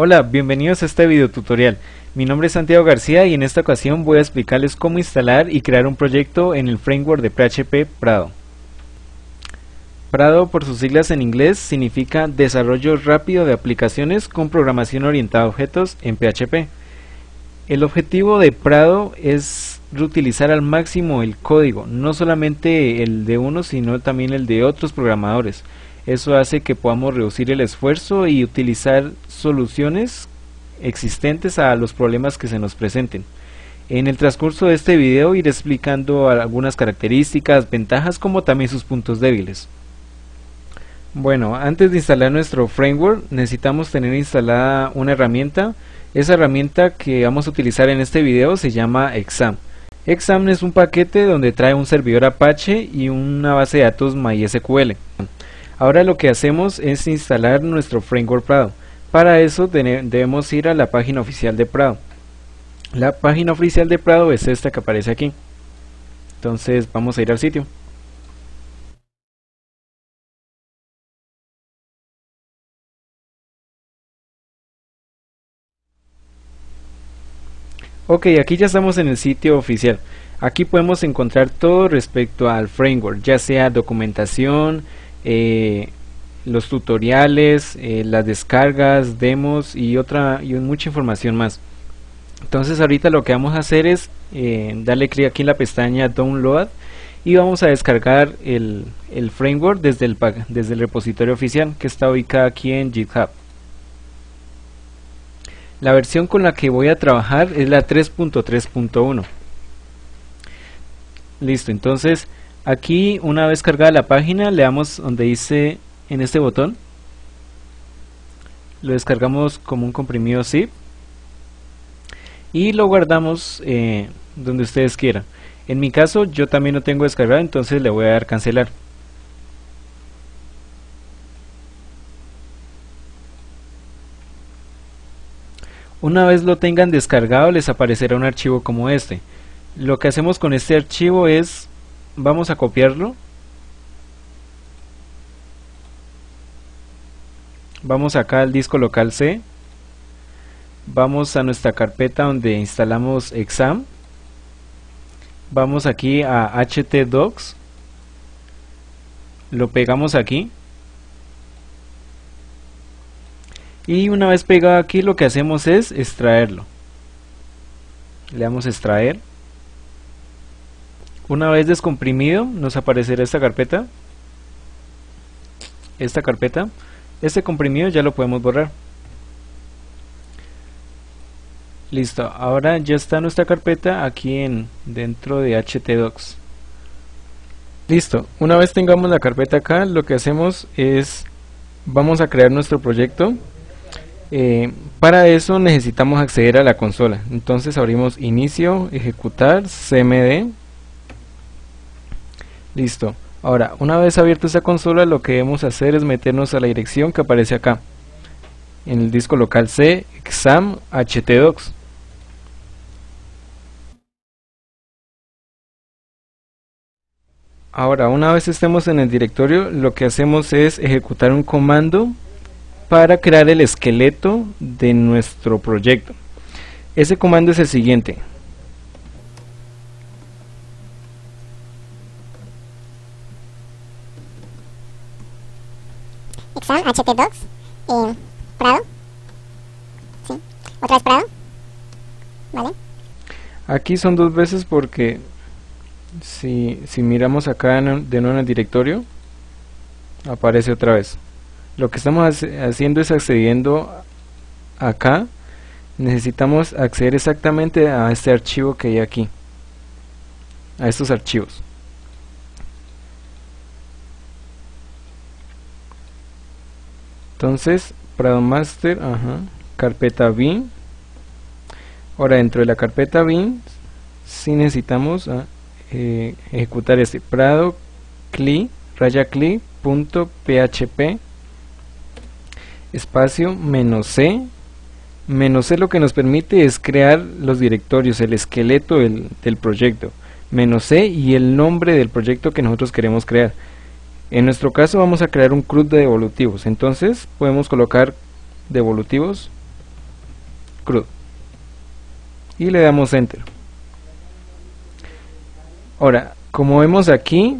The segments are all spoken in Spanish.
Hola, bienvenidos a este video tutorial. Mi nombre es Santiago García y en esta ocasión voy a explicarles cómo instalar y crear un proyecto en el framework de PHP Prado. Prado, por sus siglas en inglés, significa Desarrollo Rápido de Aplicaciones con Programación Orientada a Objetos en PHP. El objetivo de Prado es reutilizar al máximo el código, no solamente el de uno, sino también el de otros programadores. Eso hace que podamos reducir el esfuerzo y utilizar soluciones existentes a los problemas que se nos presenten. En el transcurso de este video iré explicando algunas características, ventajas, como también sus puntos débiles. Bueno, antes de instalar nuestro framework necesitamos tener instalada una herramienta. Esa herramienta que vamos a utilizar en este video se llama Exam. Exam es un paquete donde trae un servidor Apache y una base de datos MySQL. Ahora lo que hacemos es instalar nuestro framework Prado. Para eso debemos ir a la página oficial de Prado. La página oficial de Prado es esta que aparece aquí. Entonces vamos a ir al sitio. Ok, aquí ya estamos en el sitio oficial. Aquí podemos encontrar todo respecto al framework, ya sea documentación, los tutoriales, las descargas, demos y mucha información más. Entonces ahorita lo que vamos a hacer es darle clic aquí en la pestaña Download y vamos a descargar el framework desde el repositorio oficial que está ubicado aquí en GitHub. La versión con la que voy a trabajar es la 3.3.1. Listo, entonces aquí una vez cargada la página le damos donde dice en este botón, lo descargamos como un comprimido zip y lo guardamos donde ustedes quieran. En mi caso yo también lo tengo descargado, entonces le voy a dar cancelar. Una vez lo tengan descargado les aparecerá un archivo como este. Lo que hacemos con este archivo es, vamos a copiarlo, vamos acá al disco local C, vamos a nuestra carpeta donde instalamos Exam, vamos aquí a htdocs, lo pegamos aquí y una vez pegado aquí lo que hacemos es extraerlo. Le damos a extraer. Una vez descomprimido nos aparecerá esta carpeta. Este comprimido ya lo podemos borrar. Listo, ahora ya está nuestra carpeta aquí dentro de htdocs. Listo, una vez tengamos la carpeta acá, lo que hacemos es vamos a crear nuestro proyecto. Para eso necesitamos acceder a la consola. Entonces abrimos inicio, ejecutar, cmd. Listo. Ahora, una vez abierta esa consola, lo que debemos hacer es meternos a la dirección que aparece acá en el disco local C, exam htdocs. Ahora, una vez estemos en el directorio, lo que hacemos es ejecutar un comando para crear el esqueleto de nuestro proyecto. Ese comando es el siguiente: exam htdocs Prado, sí, otra vez Prado, vale. Aquí son dos veces porque si miramos acá de nuevo en el directorio aparece otra vez. Lo que estamos haciendo es accediendo acá. Necesitamos acceder exactamente a este archivo que hay aquí, a estos archivos. Entonces Prado Master, carpeta bin. Ahora dentro de la carpeta bin sí necesitamos ejecutar este Prado cli .php espacio -c. -c lo que nos permite es crear los directorios, el esqueleto del proyecto. -c y el nombre del proyecto que nosotros queremos crear. En nuestro caso vamos a crear un CRUD de devolutivos, entonces podemos colocar devolutivos CRUD y le damos enter. Ahora, como vemos aquí,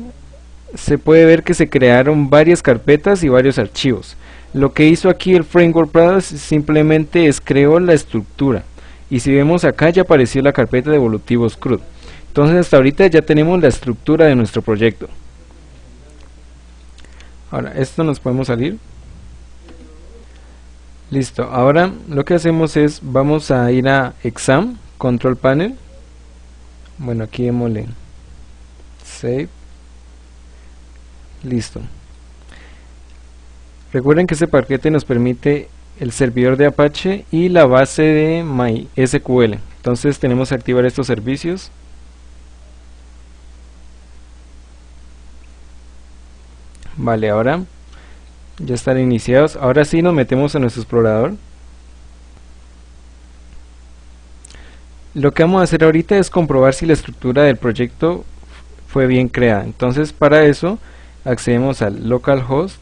se puede ver que se crearon varias carpetas y varios archivos. Lo que hizo aquí el framework Prado simplemente creó la estructura, y si vemos acá ya apareció la carpeta de evolutivos CRUD. Entonces hasta ahorita ya tenemos la estructura de nuestro proyecto. Ahora esto nos podemos salir. Listo, ahora lo que hacemos es, vamos a ir a Exam, Control Panel. Bueno, aquí démosle Save. Listo. Recuerden que este paquete nos permite el servidor de Apache y la base de MySQL. Entonces tenemos que activar estos servicios. Vale, ahora ya están iniciados. Ahora sí nos metemos a nuestro explorador. Lo que vamos a hacer ahorita es comprobar si la estructura del proyecto fue bien creada. Entonces para eso accedemos al localhost.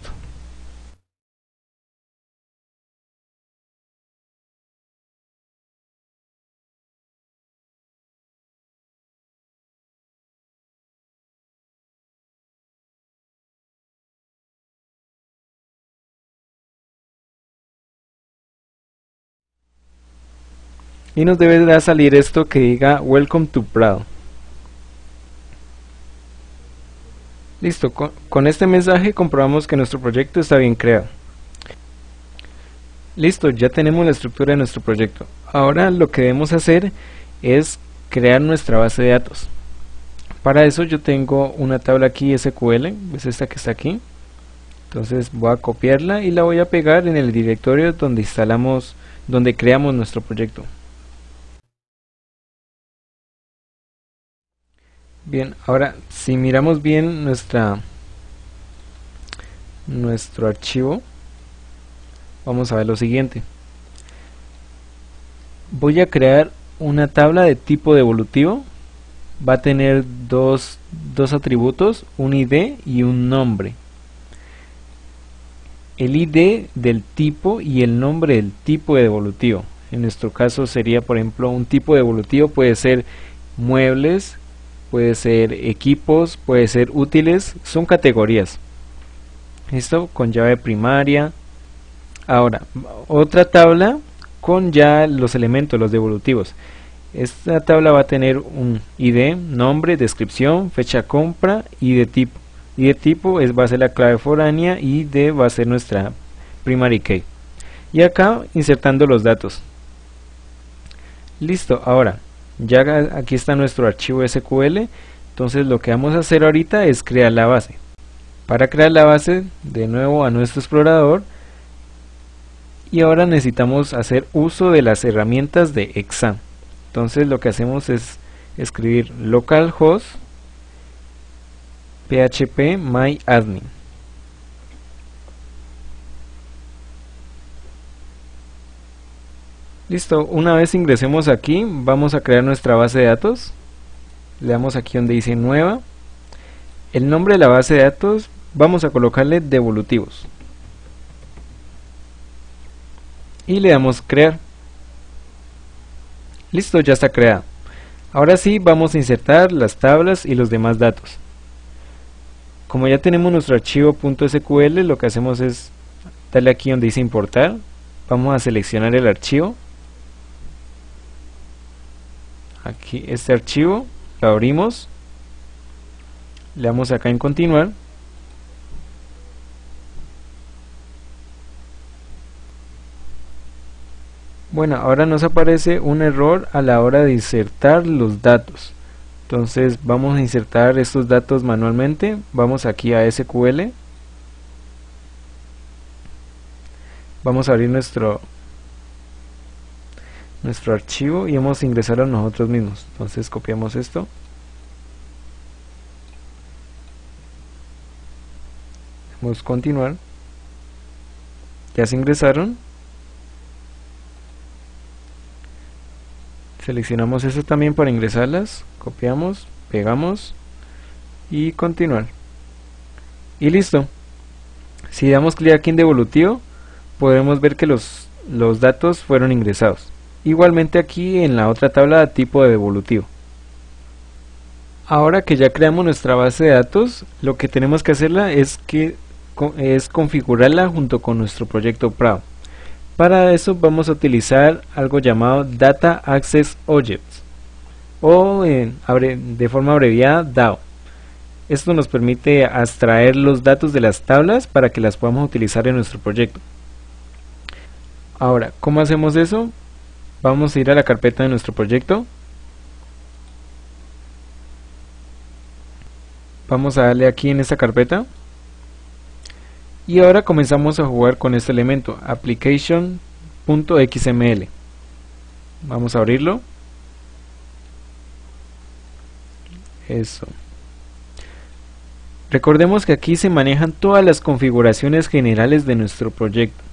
Y nos debe salir esto que diga Welcome to Prado. Listo, con este mensaje comprobamos que nuestro proyecto está bien creado. Listo, ya tenemos la estructura de nuestro proyecto. Ahora lo que debemos hacer es crear nuestra base de datos. Para eso yo tengo una tabla aquí SQL, es esta que está aquí. Entonces voy a copiarla y la voy a pegar en el directorio donde creamos nuestro proyecto. Bien, ahora si miramos bien nuestro archivo, vamos a ver lo siguiente. Voy a crear una tabla de tipo devolutivo. Va a tener dos atributos, un ID y un nombre. El ID del tipo y el nombre del tipo de devolutivo. En nuestro caso sería, por ejemplo, un tipo devolutivo puede ser muebles, puede ser equipos, puede ser útiles, son categorías. Esto con llave primaria. Ahora, otra tabla con ya los elementos, los devolutivos. Esta tabla va a tener un ID, nombre, descripción, fecha de compra y de tipo. Y de tipo va a ser la clave foránea y de va a ser nuestra primary key. Y acá insertando los datos. Listo, ahora ya aquí está nuestro archivo SQL. Entonces lo que vamos a hacer ahorita es crear la base. Para crear la base, de nuevo a nuestro explorador. Y ahora necesitamos hacer uso de las herramientas de Exam. Entonces lo que hacemos es escribir localhost php myadmin. Listo, una vez ingresemos aquí, vamos a crear nuestra base de datos. Le damos aquí donde dice nueva. El nombre de la base de datos vamos a colocarle devolutivos. Y le damos crear. Listo, ya está creada. Ahora sí vamos a insertar las tablas y los demás datos. Como ya tenemos nuestro archivo .sql, lo que hacemos es darle aquí donde dice importar. Vamos a seleccionar el archivo. Aquí este archivo, lo abrimos. Le damos acá en continuar. Bueno, ahora nos aparece un error a la hora de insertar los datos. Entonces vamos a insertar estos datos manualmente. Vamos aquí a SQL. Vamos a abrir nuestro archivo y vamos a ingresar a nosotros mismos. Entonces copiamos esto. Vamos a continuar. Ya se ingresaron. Seleccionamos eso también para ingresarlas, copiamos, pegamos y continuar. Y listo. Si damos clic aquí en devolutivo, podemos ver que los datos fueron ingresados. igualmente aquí en la otra tabla tipo de devolutivo. Ahora que ya creamos nuestra base de datos, lo que tenemos que hacerla es configurarla junto con nuestro proyecto Prado. Para eso vamos a utilizar algo llamado Data Access Objects, o de forma abreviada DAO. Esto nos permite abstraer los datos de las tablas para que las podamos utilizar en nuestro proyecto. Ahora, ¿cómo hacemos eso? Vamos a ir a la carpeta de nuestro proyecto. Vamos a darle aquí en esta carpeta. Y ahora comenzamos a jugar con este elemento, application.xml. Vamos a abrirlo. Eso. Recordemos que aquí se manejan todas las configuraciones generales de nuestro proyecto.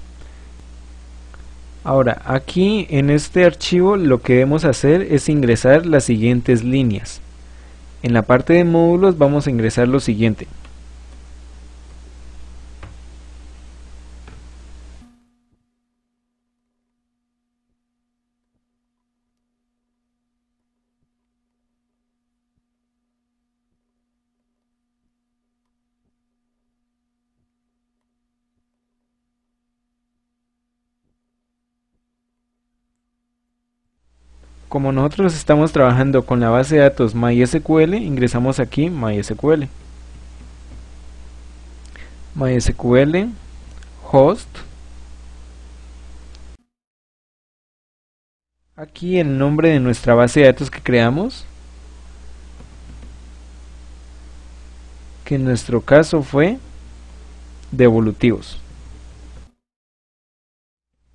Ahora, aquí en este archivo lo que debemos hacer es ingresar las siguientes líneas. En la parte de módulos vamos a ingresar lo siguiente. Como nosotros estamos trabajando con la base de datos MySQL, ingresamos aquí MySQL. MySQL host. Aquí el nombre de nuestra base de datos que creamos, que en nuestro caso fue devolutivos.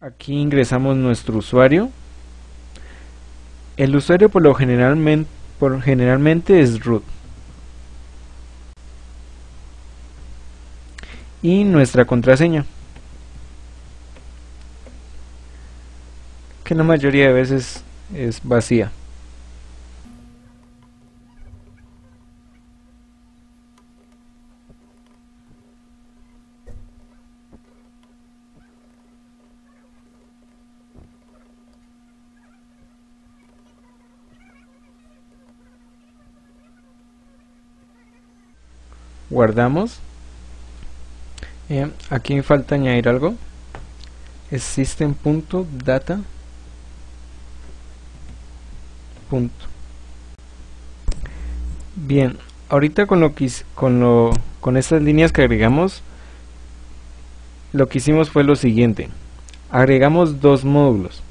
Aquí ingresamos nuestro usuario. El usuario por generalmente es root. Y nuestra contraseña, que la mayoría de veces es vacía. Guardamos. Aquí me falta añadir algo. Es system.data. Bien, ahorita con estas líneas que agregamos, lo que hicimos fue lo siguiente. Agregamos dos módulos.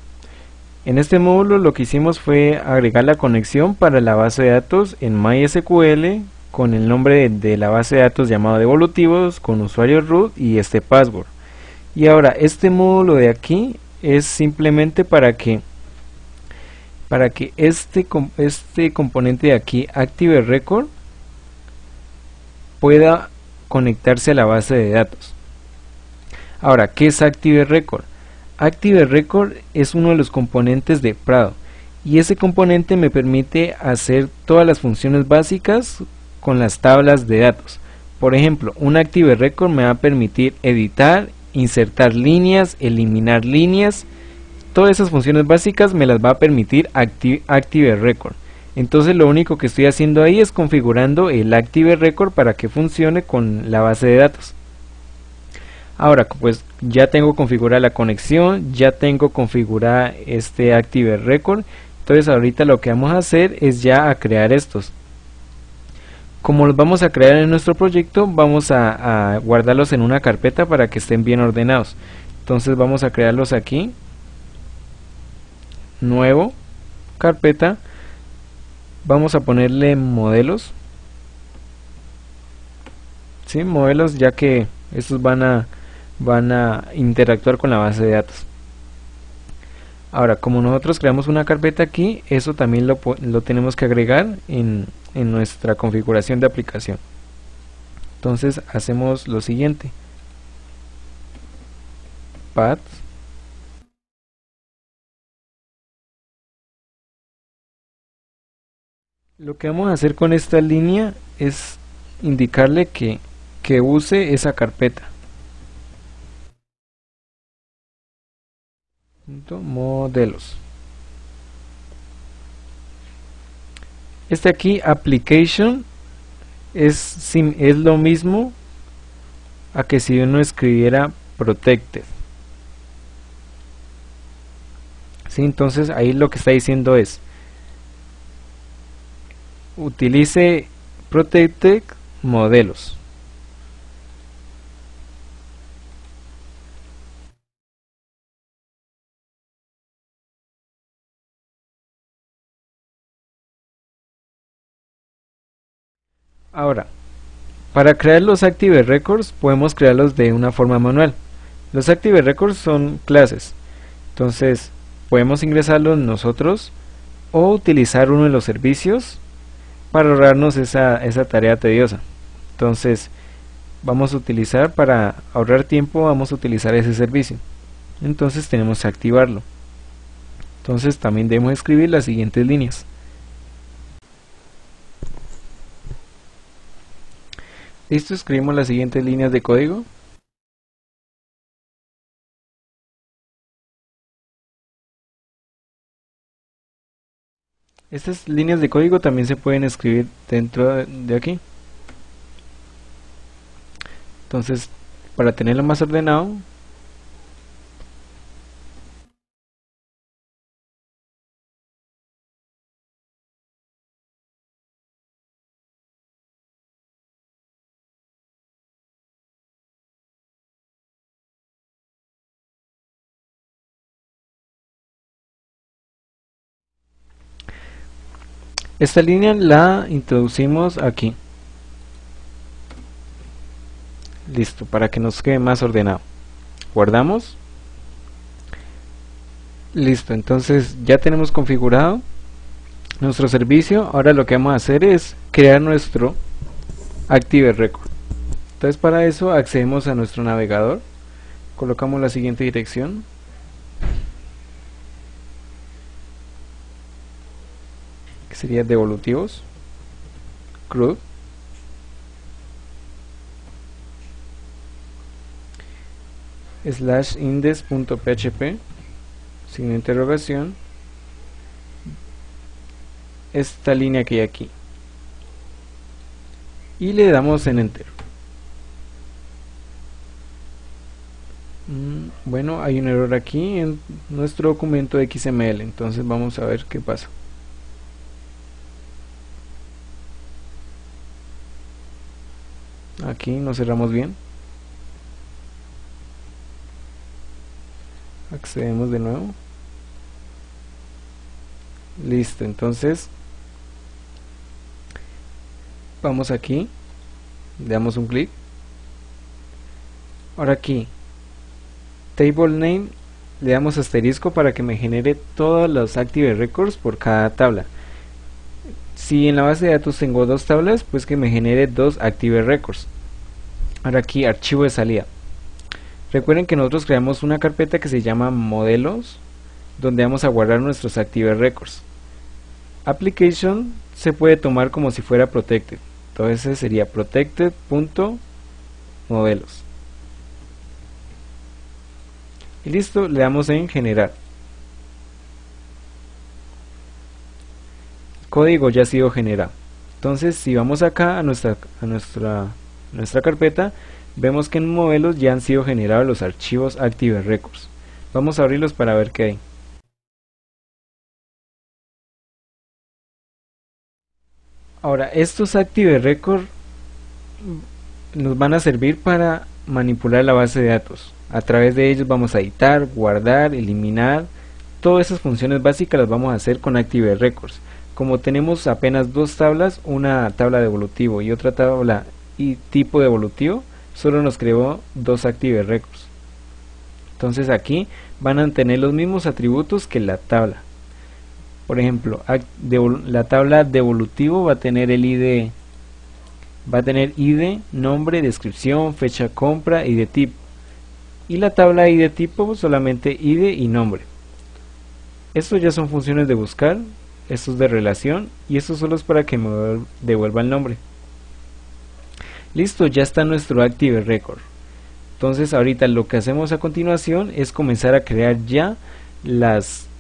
En este módulo lo que hicimos fue agregar la conexión para la base de datos en MySQL con el nombre de la base de datos llamado devolutivos, con usuario root y este password. Y ahora este módulo de aquí es simplemente para que este componente de aquí, Active Record, pueda conectarse a la base de datos. Ahora, ¿qué es Active Record? Active Record es uno de los componentes de Prado, y ese componente me permite hacer todas las funciones básicas con las tablas de datos. Por ejemplo, un Active Record me va a permitir editar, insertar líneas, eliminar líneas. Todas esas funciones básicas me las va a permitir Active Record. Entonces lo único que estoy haciendo ahí es configurando el Active Record para que funcione con la base de datos. Ahora pues ya tengo configurada la conexión, ya tengo configurada este Active Record. Entonces ahorita lo que vamos a hacer es ya a crear estos. Como los vamos a crear en nuestro proyecto, vamos a guardarlos en una carpeta para que estén bien ordenados. Entonces vamos a crearlos aquí. Nuevo, carpeta. Vamos a ponerle modelos. ¿Sí? Modelos, ya que estos van a interactuar con la base de datos. Ahora, como nosotros creamos una carpeta aquí, eso también lo tenemos que agregar en nuestra configuración de aplicación. Entonces hacemos lo siguiente. Path. Lo que vamos a hacer con esta línea es indicarle que use esa carpeta. Modelos. Este aquí, application, es lo mismo a que si uno escribiera protected. ¿Sí? Entonces ahí lo que está diciendo es, utilice protected modelos. Ahora, para crear los Active Records podemos crearlos de una forma manual. Los Active Records son clases, entonces podemos ingresarlos nosotros o utilizar uno de los servicios para ahorrarnos esa tarea tediosa. Entonces vamos a utilizar, para ahorrar tiempo, vamos a utilizar ese servicio. Entonces tenemos que activarlo. Entonces también debemos escribir las siguientes líneas. Listo, escribimos las siguientes líneas de código. Estas líneas de código también se pueden escribir dentro de aquí. Entonces, para tenerlo más ordenado, esta línea la introducimos aquí. Listo, para que nos quede más ordenado. Guardamos. Listo, entonces ya tenemos configurado nuestro servicio. Ahora lo que vamos a hacer es crear nuestro Active Record. Entonces para eso accedemos a nuestro navegador. Colocamos la siguiente dirección. Que sería devolutivos. CRUD. /index.php, signo de interrogación, esta línea que hay aquí, y le damos en enter. Bueno, hay un error aquí en nuestro documento XML, entonces vamos a ver qué pasa. Aquí nos cerramos bien. Accedemos de nuevo. Listo, entonces vamos aquí, le damos un clic. Ahora aquí, table name, le damos asterisco para que me genere todos los Active Records por cada tabla. Si en la base de datos tengo dos tablas, pues que me genere dos Active Records. Ahora aquí, archivo de salida. Recuerden que nosotros creamos una carpeta que se llama modelos, donde vamos a guardar nuestros Active Records. Application se puede tomar como si fuera protected, entonces sería protected.modelos. Y listo, le damos en generar. El código ya ha sido generado. Entonces si vamos acá a nuestra carpeta, vemos que en modelos ya han sido generados los archivos Active Records. Vamos a abrirlos para ver qué hay. Ahora, estos Active Records nos van a servir para manipular la base de datos. A través de ellos vamos a editar, guardar, eliminar. Todas esas funciones básicas las vamos a hacer con Active Records. Como tenemos apenas dos tablas, una tabla de evolutivo y otra tabla y tipo de evolutivo, solo nos creó dos Active Records. Entonces aquí van a tener los mismos atributos que la tabla. Por ejemplo, la tabla de evolutivo va a tener el ID, nombre, descripción, fecha de compra y de tipo. Y la tabla ID tipo solamente ID y nombre. Estos ya son funciones de buscar, estos de relación, y estos solo es para que me devuelva el nombre. Listo, ya está nuestro Active Record. Entonces ahorita lo que hacemos a continuación es comenzar a crear ya la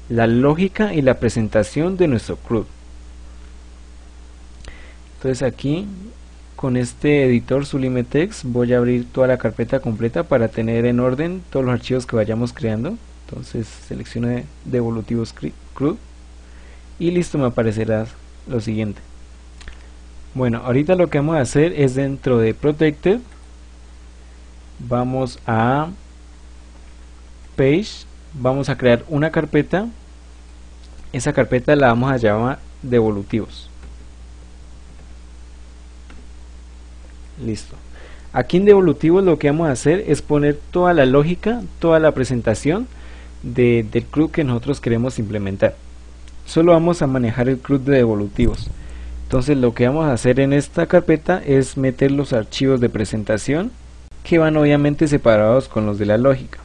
lógica y la presentación de nuestro CRUD. Entonces aquí con este editor Sublime Text voy a abrir toda la carpeta completa para tener en orden todos los archivos que vayamos creando. Entonces selecciono devolutivos CRUD y listo, me aparecerá lo siguiente. Bueno, ahorita lo que vamos a hacer es dentro de Protected, vamos a Page, vamos a crear una carpeta. Esa carpeta la vamos a llamar devolutivos. Listo. Aquí en devolutivos lo que vamos a hacer es poner toda la lógica, toda la presentación del CRUD que nosotros queremos implementar. Solo vamos a manejar el CRUD de devolutivos. Entonces lo que vamos a hacer en esta carpeta es meter los archivos de presentación que van obviamente separados con los de la lógica.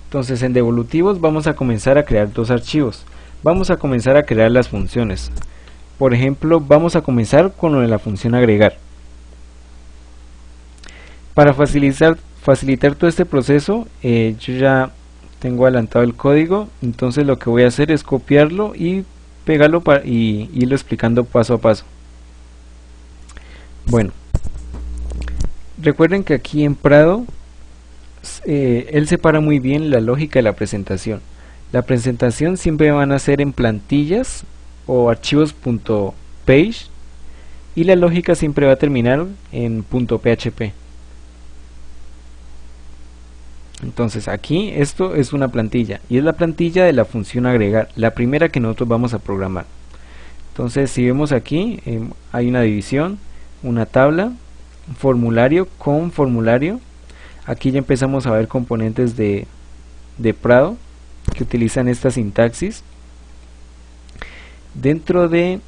Entonces en devolutivos vamos a comenzar a crear dos archivos. Vamos a comenzar a crear las funciones. Por ejemplo, vamos a comenzar con lo de la función agregar. Para facilitar todo este proceso, yo ya tengo adelantado el código, entonces lo que voy a hacer es copiarlo y pegarlo y irlo explicando paso a paso. Bueno, recuerden que aquí en Prado él separa muy bien la lógica de la presentación. La presentación siempre van a ser en plantillas o archivos .page y la lógica siempre va a terminar en .php. Entonces aquí esto es una plantilla y es la plantilla de la función agregar, la primera que nosotros vamos a programar. Entonces si vemos aquí hay una división, una tabla, un formulario con formulario. Aquí ya empezamos a ver componentes de Prado que utilizan esta sintaxis. Dentro de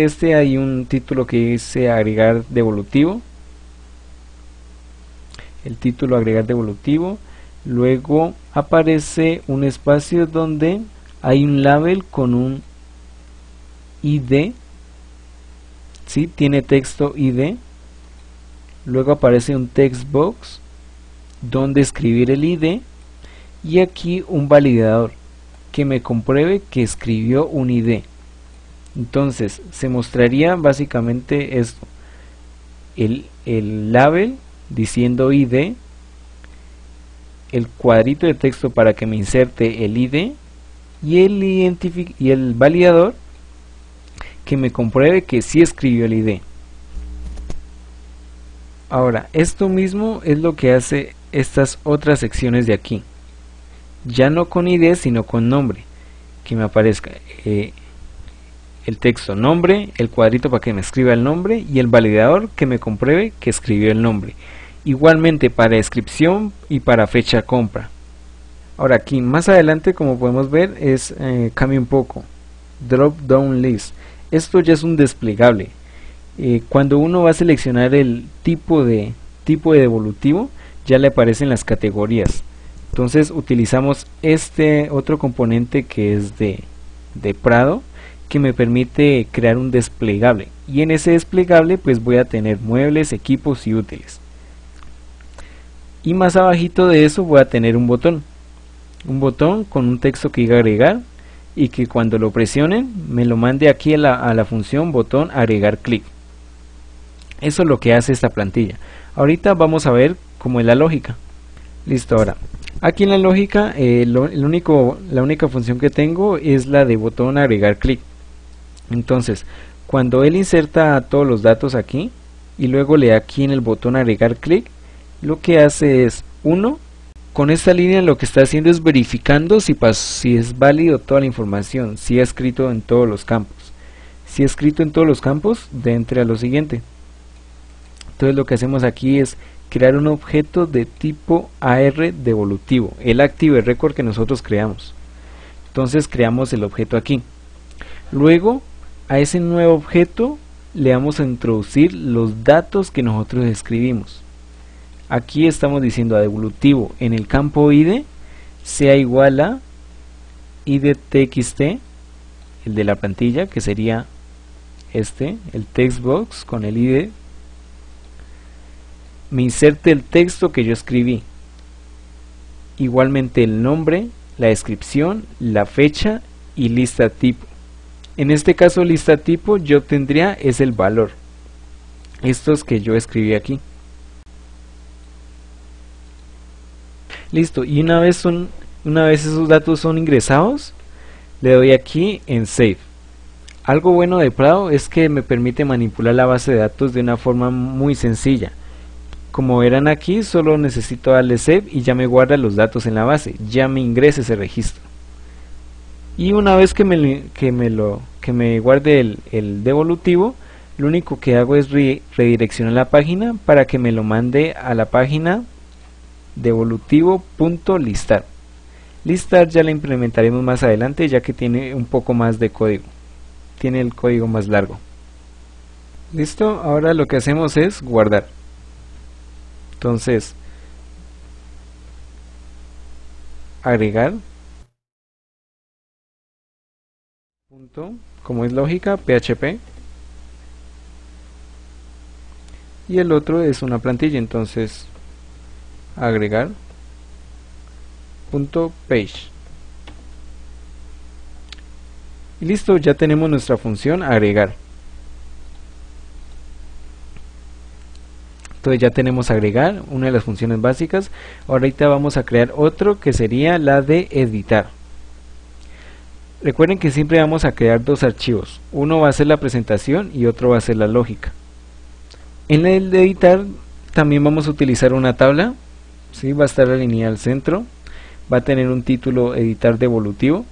este hay un título que dice agregar devolutivo. El título agregar devolutivo, luego aparece un espacio donde hay un label con un ID, ¿sí? Tiene texto ID, luego aparece un text box donde escribir el ID y aquí un validador que me compruebe que escribió un ID. Entonces se mostraría básicamente esto, el label diciendo ID, el cuadrito de texto para que me inserte el ID y el validador que me compruebe que sí escribió el ID. Ahora, esto mismo es lo que hace estas otras secciones de aquí, ya no con ID sino con nombre, que me aparezca el texto nombre, el cuadrito para que me escriba el nombre y el validador que me compruebe que escribió el nombre. Igualmente para descripción y para fecha compra. Ahora aquí más adelante, como podemos ver, cambia un poco. Drop down list. Esto ya es un desplegable. Cuando uno va a seleccionar el tipo de devolutivo, ya le aparecen las categorías. Entonces utilizamos este otro componente que es de Prado, que me permite crear un desplegable. Y en ese desplegable pues voy a tener muebles, equipos y útiles. Y más abajito de eso voy a tener un botón con un texto que diga agregar y que cuando lo presionen me lo mande aquí a la función botón agregar clic. Eso es lo que hace esta plantilla. Ahorita vamos a ver cómo es la lógica. Listo, ahora aquí en la lógica la única función que tengo es la de botón agregar clic. Entonces cuando él inserta todos los datos aquí y luego le da aquí en el botón agregar clic, lo que hace es, con esta línea lo que está haciendo es verificando si es válido toda la información, si ha escrito en todos los campos. Si ha escrito en todos los campos, entre a lo siguiente. Entonces lo que hacemos aquí es crear un objeto de tipo AR devolutivo, el Active Record que nosotros creamos. Entonces creamos el objeto aquí. Luego a ese nuevo objeto le vamos a introducir los datos que nosotros escribimos. Aquí estamos diciendo a devolutivo en el campo ID sea igual a ID.txt, el de la plantilla, que sería el text box con el ID, me inserte el texto que yo escribí, igualmente el nombre, la descripción, la fecha y lista tipo. En este caso lista tipo yo obtendría es el valor, estos que yo escribí aquí. Listo, y una vez esos datos son ingresados, le doy aquí en Save. Algo bueno de Prado es que me permite manipular la base de datos de una forma muy sencilla. Como verán aquí, solo necesito darle Save y ya me guarda los datos en la base, ya me ingresa ese registro. Y una vez que me guarde el devolutivo, lo único que hago es redireccionar la página para que me lo mande a la página devolutivo.listar. Listar ya la implementaremos más adelante, ya que tiene un poco más de código, tiene el código más largo. Listo, ahora lo que hacemos es guardar. Entonces, agregar, punto, como es lógica, PHP, y el otro es una plantilla, entonces agregar punto page, y listo, ya tenemos nuestra función agregar. Entonces ya tenemos agregar, una de las funciones básicas. Ahorita vamos a crear otro que sería la de editar. Recuerden que siempre vamos a crear dos archivos, uno va a ser la presentación y otro va a ser la lógica. En el de editar también vamos a utilizar una tabla, ¿sí? Va a estar alineada al centro, va a tener un título editar devolutivo.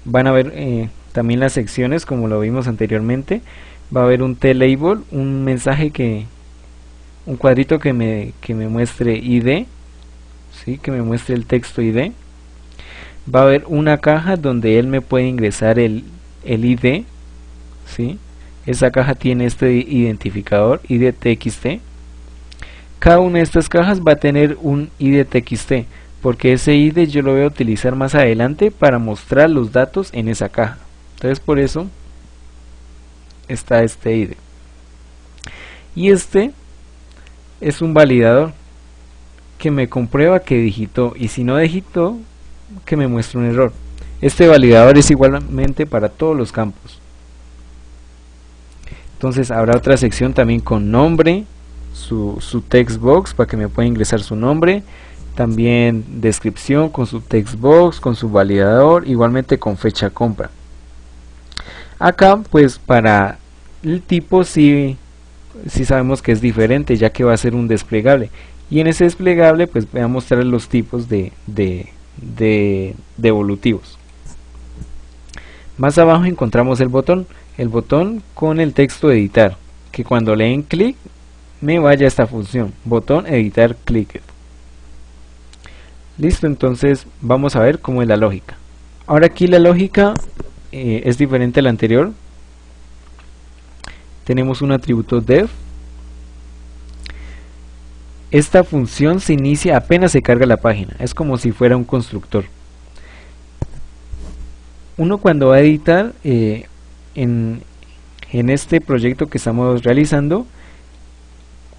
Van a ver también las secciones como lo vimos anteriormente. Va a haber un T-label, un mensaje un cuadrito que me muestre ID, ¿sí? Que me muestre el texto ID. Va a haber una caja donde él me puede ingresar el ID, ¿sí? Esa caja tiene este identificador ID.txt. Cada una de estas cajas va a tener un ID.txt, porque ese ID yo lo voy a utilizar más adelante para mostrar los datos en esa caja. Entonces por eso está este ID. Y este es un validador que me comprueba que digitó, y si no digitó, que me muestra un error. Este validador es igualmente para todos los campos. Entonces habrá otra sección también con nombre, su text box para que me pueda ingresar su nombre, también descripción con su text box, con su validador, igualmente con fecha compra. Acá pues para el tipo sí sabemos que es diferente, ya que va a ser un desplegable, y en ese desplegable pues voy a mostrar los tipos de devolutivos. Más abajo encontramos el botón con el texto editar, que cuando le den clic me vaya a esta función, botón editar clicked. Listo, entonces vamos a ver cómo es la lógica. Ahora aquí la lógica es diferente a la anterior. Tenemos un atributo def. Esta función se inicia apenas se carga la página, es como si fuera un constructor. Uno cuando va a editar en este proyecto que estamos realizando,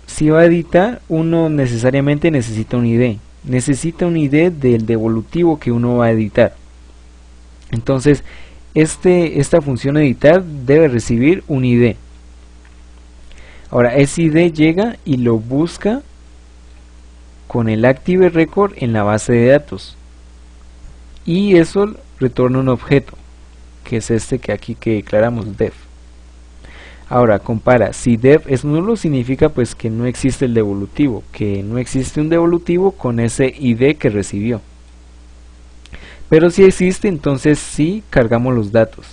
si va a editar, uno necesariamente necesita un ID. Necesita un ID del devolutivo que uno va a editar. Entonces, esta función editar debe recibir un ID. Ahora, ese ID llega y lo busca con el Active Record en la base de datos. Y eso retorna un objeto, que es este que aquí que declaramos def. Ahora compara, si def es nulo significa pues que no existe el devolutivo, que no existe un devolutivo con ese ID que recibió. Pero si existe, entonces sí cargamos los datos.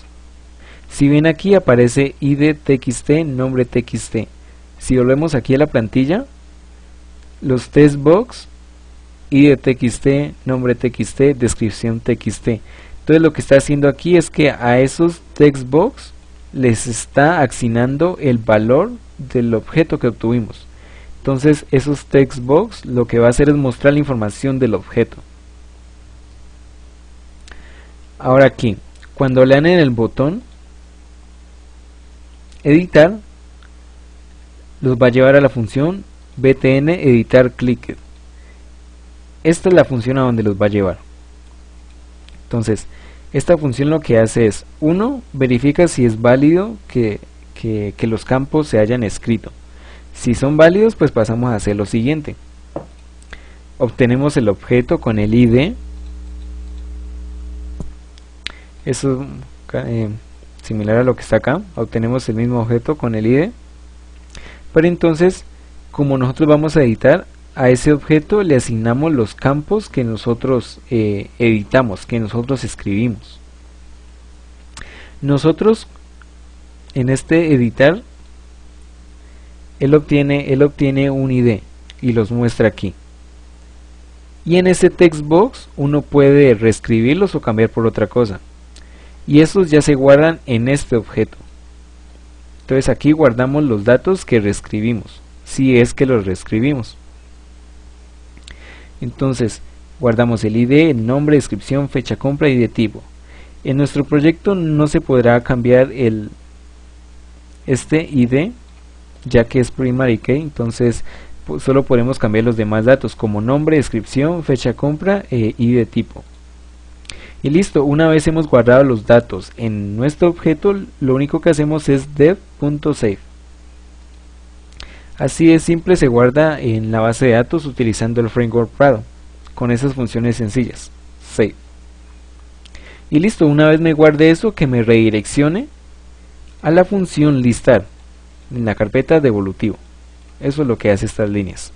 Si ven aquí aparece ID.txt, nombre txt. Si volvemos aquí a la plantilla, los text box, ID.txt, nombre txt, descripción txt. Entonces lo que está haciendo aquí es que a esos text box les está asignando el valor del objeto que obtuvimos. Entonces esos text box lo que va a hacer es mostrar la información del objeto. Ahora aquí, cuando le dan en el botón editar, los va a llevar a la función btn editar clicked. Esta es la función a donde los va a llevar. Entonces, Esta función lo que hace es, 1, verifica si es válido que los campos se hayan escrito. Si son válidos, pues pasamos a hacer lo siguiente. Obtenemos el objeto con el ID. Eso similar a lo que está acá. Obtenemos el mismo objeto con el ID. Pero entonces, como nosotros vamos a editar, a ese objeto le asignamos los campos que nosotros editamos, que nosotros escribimos. Nosotros, en este editar, él obtiene un ID y los muestra aquí. Y en ese text box uno puede reescribirlos o cambiar por otra cosa. Y estos ya se guardan en este objeto. Entonces aquí guardamos los datos que reescribimos, si es que los reescribimos. Entonces guardamos el ID, el nombre, descripción, fecha compra y de tipo. En nuestro proyecto no se podrá cambiar este ID, ya que es primary key, entonces solo podemos cambiar los demás datos como nombre, descripción, fecha compra y de tipo. Y listo, una vez hemos guardado los datos en nuestro objeto, lo único que hacemos es dev.save. Así de simple se guarda en la base de datos utilizando el framework Prado, con esas funciones sencillas. Save. Y listo, una vez me guarde eso, que me redireccione a la función listar en la carpeta de evolutivo. Eso es lo que hace estas líneas.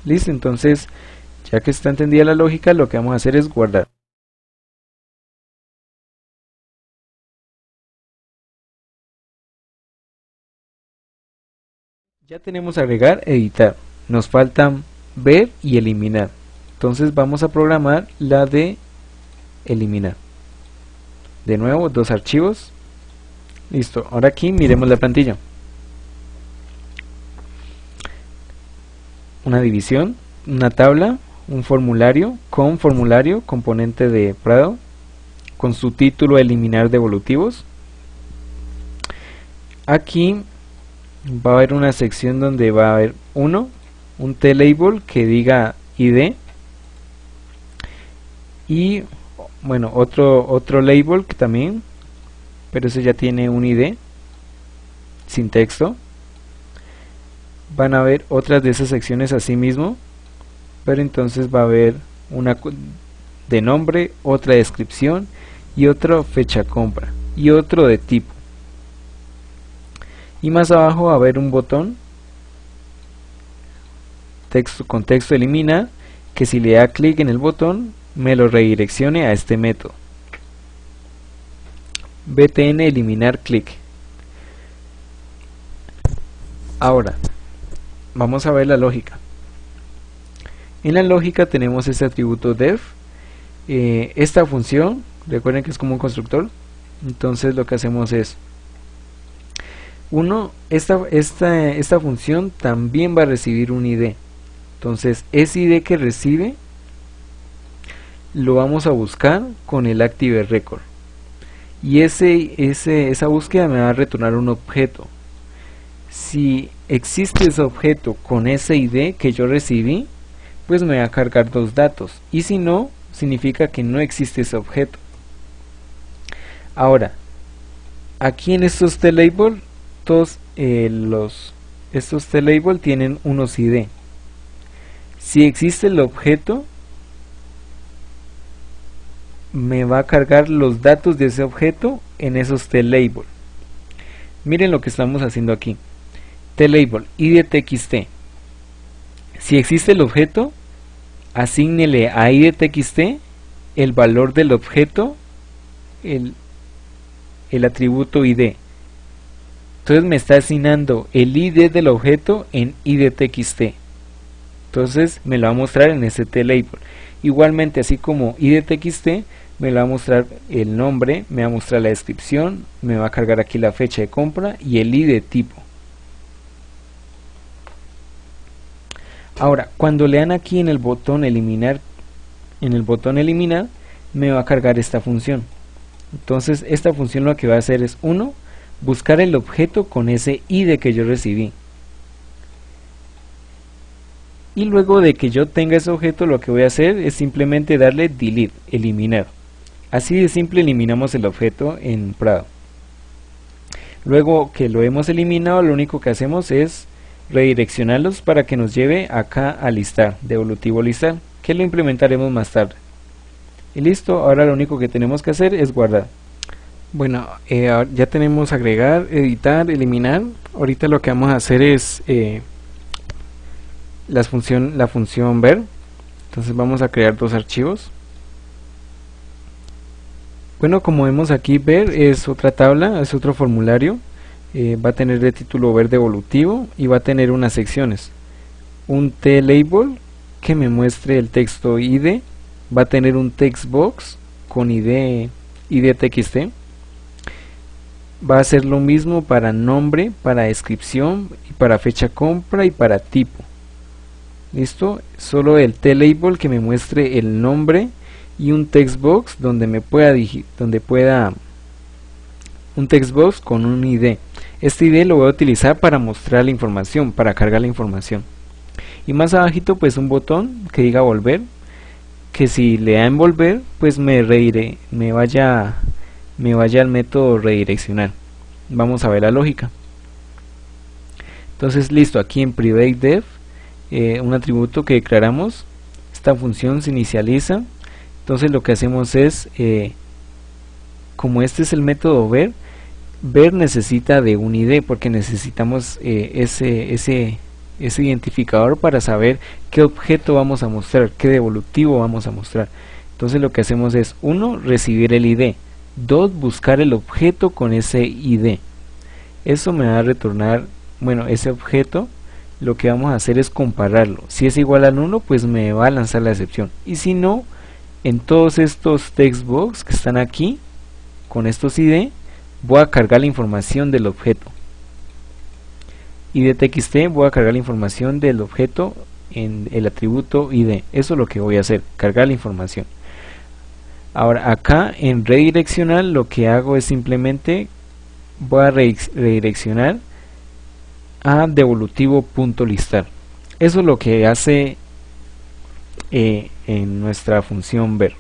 Listo, entonces ya que está entendida la lógica, lo que vamos a hacer es guardar. Ya tenemos agregar, editar. Nos faltan ver y eliminar. Entonces vamos a programar la de eliminar. De nuevo, 2 archivos. Listo, ahora aquí miremos la plantilla. Una división, una tabla, un formulario, componente de Prado, con su título eliminar de evolutivos. Aquí va a haber una sección donde va a haber un T-label que diga ID y bueno, otro label que también, pero ese ya tiene un ID sin texto. Van a haber otras de esas secciones así mismo, pero entonces va a haber una de nombre, otra descripción y otra fecha compra y otro de tipo. Y más abajo va a haber un botón con texto elimina, que si le da clic en el botón me lo redireccione a este método btn eliminar clic. Ahora vamos a ver la lógica. En la lógica tenemos este atributo def, esta función, recuerden que es como un constructor. Entonces lo que hacemos es esta función también va a recibir un ID. Entonces ese ID que recibe lo vamos a buscar con el Active Record y esa búsqueda me va a retornar un objeto. Si existe ese objeto con ese ID que yo recibí, pues me va a cargar 2 datos, y si no, significa que no existe ese objeto. Ahora, aquí en estos T-label, todos estos T-label tienen unos ID. Si existe el objeto, me va a cargar los datos de ese objeto en esos T-label. Miren lo que estamos haciendo aquí. T-label id.txt. Si existe el objeto, asígnele a id.txt el valor del objeto, el atributo id. Entonces me está asignando el id del objeto en id.txt. Entonces me lo va a mostrar en ese T-label. Igualmente, así como id.txt, me lo va a mostrar el nombre, me va a mostrar la descripción, me va a cargar aquí la fecha de compra y el id tipo. Ahora, cuando le dan aquí en el botón eliminar, me va a cargar esta función. Entonces esta función lo que va a hacer es buscar el objeto con ese ID que yo recibí. Y luego de que yo tenga ese objeto, lo que voy a hacer es simplemente darle delete, eliminar. Así de simple eliminamos el objeto en Prado. Luego que lo hemos eliminado, lo único que hacemos es redireccionarlos para que nos lleve acá a listar, devolutivo listar, que lo implementaremos más tarde. Y listo, ahora lo único que tenemos que hacer es guardar. Bueno, ya tenemos agregar, editar, eliminar. Ahorita lo que vamos a hacer es la función ver. Entonces vamos a crear dos archivos. Bueno, como vemos aquí, ver es otra tabla, es otro formulario. Va a tener de título ver devolutivo y va a tener unas secciones. Un t-label que me muestre el texto ID. Va a tener un textbox con ID txt. Va a hacer lo mismo para nombre, para descripción, y para fecha compra y para tipo. Listo, solo el t-label que me muestre el nombre y un textbox donde un textbox con un ID. Este ID lo voy a utilizar para mostrar la información, para cargar la información. Y más abajito pues un botón que diga volver, que si le da en volver pues me vaya al método redireccional. Vamos a ver la lógica. Entonces listo, aquí en privateDef, un atributo que declaramos, esta función se inicializa. Entonces lo que hacemos es, como este es el método ver necesita de un ID porque necesitamos ese identificador para saber qué objeto vamos a mostrar, qué devolutivo vamos a mostrar. Entonces lo que hacemos es, 1, recibir el ID, 2, buscar el objeto con ese ID. Eso me va a retornar, bueno, ese objeto. Lo que vamos a hacer es compararlo. Si es igual al 1, pues me va a lanzar la excepción. Y si no, en todos estos textbox que están aquí, con estos ID, voy a cargar la información del objeto. ID txt, voy a cargar la información del objeto en el atributo ID. Eso es lo que voy a hacer, cargar la información. Ahora acá en redireccional lo que hago es simplemente voy a redireccionar a devolutivo.listar. Eso es lo que hace en nuestra función ver.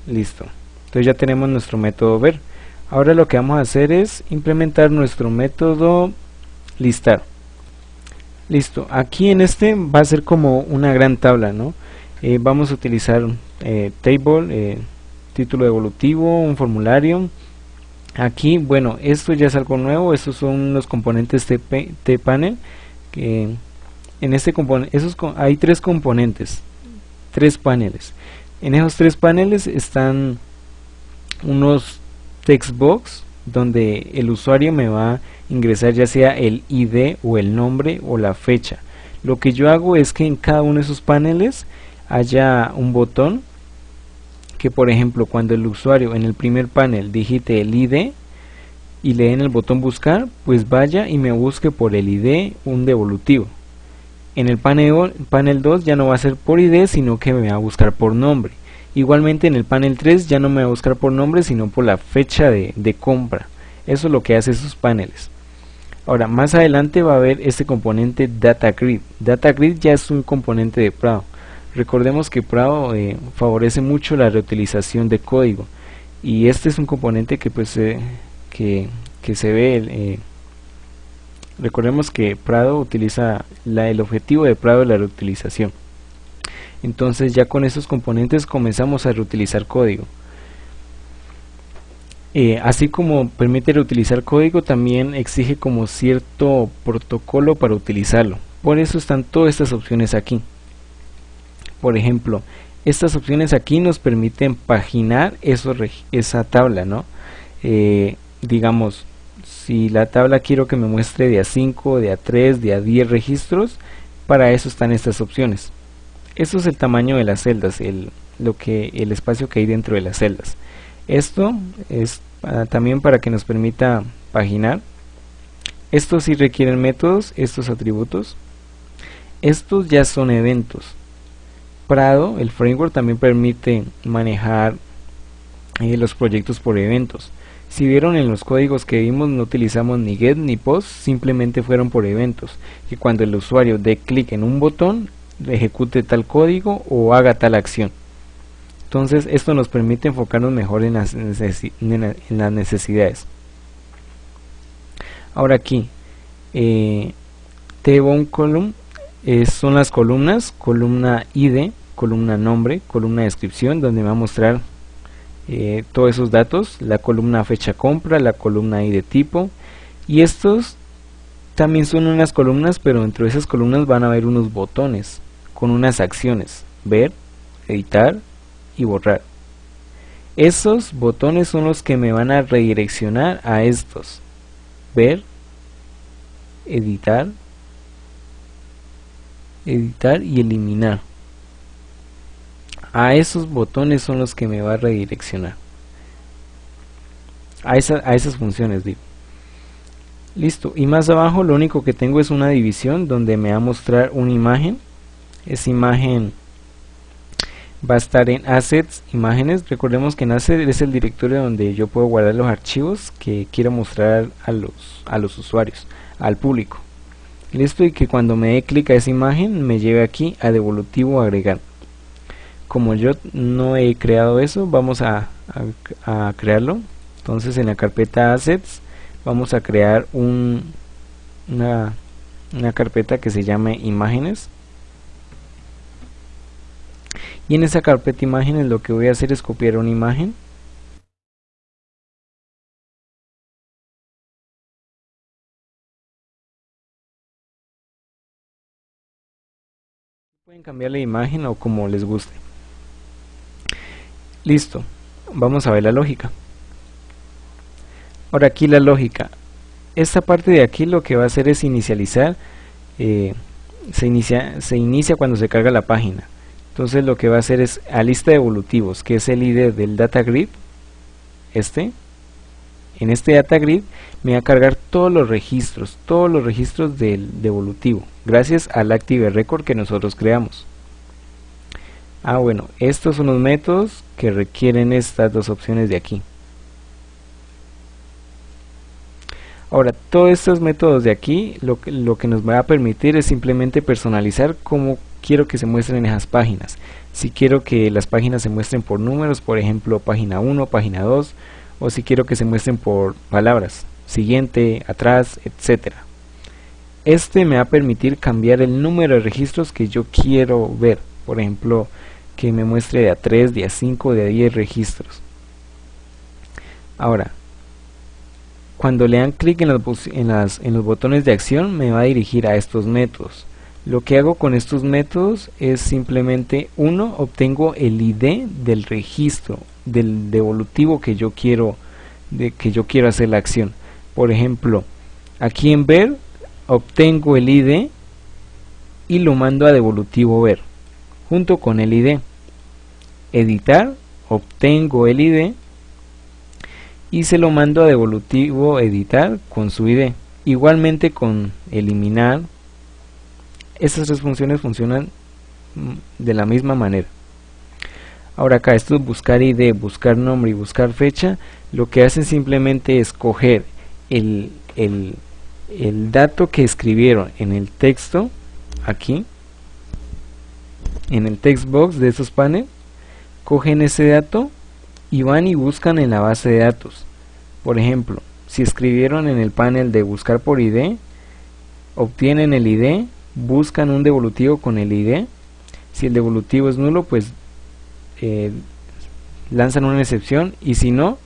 Listo, entonces ya tenemos nuestro método ver. Ahora lo que vamos a hacer es implementar nuestro método listar. Listo, aquí en este va a ser como una gran tabla, ¿no? Vamos a utilizar table, título devolutivo, un formulario. Aquí, bueno, esto ya es algo nuevo. Estos son los componentes tPanel. Que en este componente, hay tres componentes, tres paneles. En esos tres paneles están unos textbox donde el usuario me va a ingresar ya sea el ID o el nombre o la fecha. Lo que yo hago es que en cada uno de esos paneles haya un botón que, por ejemplo, cuando el usuario en el primer panel digite el ID y le den el botón buscar, pues vaya y me busque por el ID un devolutivo. En el panel 2 ya no va a ser por ID, sino que me va a buscar por nombre. Igualmente en el panel 3 ya no me va a buscar por nombre, sino por la fecha de compra. Eso es lo que hace esos paneles. Ahora, más adelante va a haber este componente DataGrid. DataGrid ya es un componente de Prado. Recordemos que Prado favorece mucho la reutilización de código. Y este es un componente que pues que se ve. Recordemos que Prado utiliza el objetivo de Prado es la reutilización. Entonces ya con estos componentes comenzamos a reutilizar código. Así como permite reutilizar código, también exige como cierto protocolo para utilizarlo. Por eso están todas estas opciones aquí. Por ejemplo, estas opciones aquí nos permiten paginar esa tabla, ¿no? Digamos, si la tabla quiero que me muestre de A5, de A3, de A10 registros, para eso están estas opciones. Esto es el tamaño de las celdas, el espacio que hay dentro de las celdas. Esto es también para que nos permita paginar. Estos sí requieren métodos, estos atributos. Estos ya son eventos. Prado, el framework, también permite manejar los proyectos por eventos. Si vieron en los códigos que vimos, no utilizamos ni get ni post, simplemente fueron por eventos, que cuando el usuario dé clic en un botón ejecute tal código o haga tal acción. Entonces esto nos permite enfocarnos mejor en las necesidades. Ahora aquí, T-Bound Column son las columnas, columna ID, columna nombre, columna descripción, donde me va a mostrar todos esos datos, la columna fecha compra, la columna ID tipo, y estos también son unas columnas, pero dentro de esas columnas van a haber unos botones con unas acciones: ver, editar y borrar. Esos botones son los que me van a redireccionar a estos: ver, editar y eliminar. A esos botones son los que me va a redireccionar a esas funciones, digo. Listo, y más abajo lo único que tengo es una división donde me va a mostrar una imagen. Esa imagen va a estar en Assets, Imágenes. Recordemos que en Assets es el directorio donde yo puedo guardar los archivos que quiero mostrar a los usuarios, al público. Listo, y que cuando me dé clic a esa imagen me lleve aquí a devolutivo agregar. Como yo no he creado eso, vamos a crearlo. Entonces en la carpeta Assets vamos a crear una carpeta que se llame Imágenes. Y en esa carpeta Imágenes lo que voy a hacer es copiar una imagen. Pueden cambiar la imagen o como les guste. Listo, vamos a ver la lógica. Ahora aquí la lógica. Esta parte de aquí lo que va a hacer es inicializar. Se inicia cuando se carga la página. Entonces lo que va a hacer es a lista de evolutivos, que es el ID del data grid. En este data grid me va a cargar todos los registros del evolutivo, gracias al Active Record que nosotros creamos. Bueno, estos son los métodos que requieren estas dos opciones de aquí. Ahora, todos estos métodos de aquí lo que nos va a permitir es simplemente personalizar cómo quiero que se muestren esas páginas. Si quiero que las páginas se muestren por números, por ejemplo, página 1, página 2, o si quiero que se muestren por palabras, siguiente, atrás, etcétera. Este me va a permitir cambiar el número de registros que yo quiero ver. Por ejemplo, que me muestre de a 3, de a 5, de a 10 registros. Ahora, cuando le dan clic en los botones de acción, me va a dirigir a estos métodos. Lo que hago con estos métodos es simplemente, uno, obtengo el ID del registro, del devolutivo que yo quiero hacer la acción. Por ejemplo, aquí en ver, obtengo el ID y lo mando a devolutivo ver, junto con el ID. Editar, obtengo el ID y se lo mando a devolutivo editar con su ID. Igualmente con eliminar. Estas tres funciones funcionan de la misma manera. Ahora acá, esto es buscar ID, buscar nombre y buscar fecha. Lo que hacen simplemente es coger el dato que escribieron en el texto, aquí, en el text box de esos paneles, cogen ese dato y van y buscan en la base de datos. Por ejemplo, si escribieron en el panel de buscar por ID, obtienen el ID, buscan un devolutivo con el ID. Si el devolutivo es nulo, pues lanzan una excepción, y si no,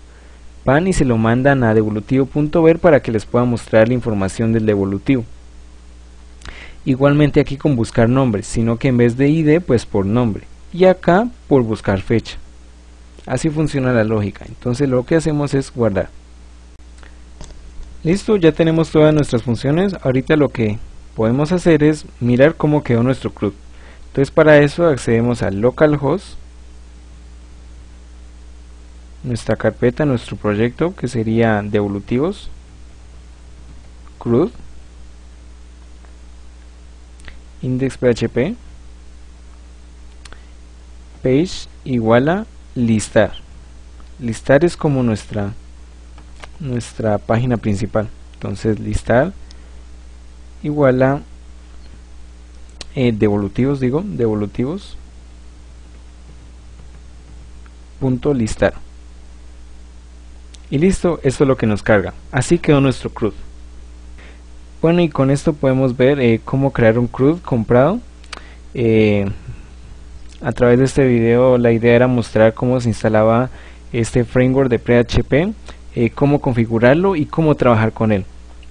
van y se lo mandan a devolutivo.ver para que les pueda mostrar la información del devolutivo. Igualmente aquí con buscar nombre, sino que en vez de ID, pues por nombre, y acá por buscar fecha. Así funciona la lógica. Entonces lo que hacemos es guardar. Listo, ya tenemos todas nuestras funciones. Ahorita lo que podemos hacer es mirar cómo quedó nuestro CRUD. Entonces para eso accedemos al localhost, nuestra carpeta, nuestro proyecto, que sería devolutivos, CRUD, index.php, page igual a listar. Listar es como nuestra página principal. Entonces listar igual a devolutivos, .listar. Y listo, esto es lo que nos carga. Así quedó nuestro CRUD. Bueno, y con esto podemos ver cómo crear un CRUD comprado. A través de este video la idea era mostrar cómo se instalaba este framework de PHP, cómo configurarlo y cómo trabajar con él.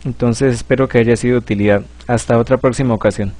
Entonces espero que haya sido de utilidad. Hasta otra próxima ocasión.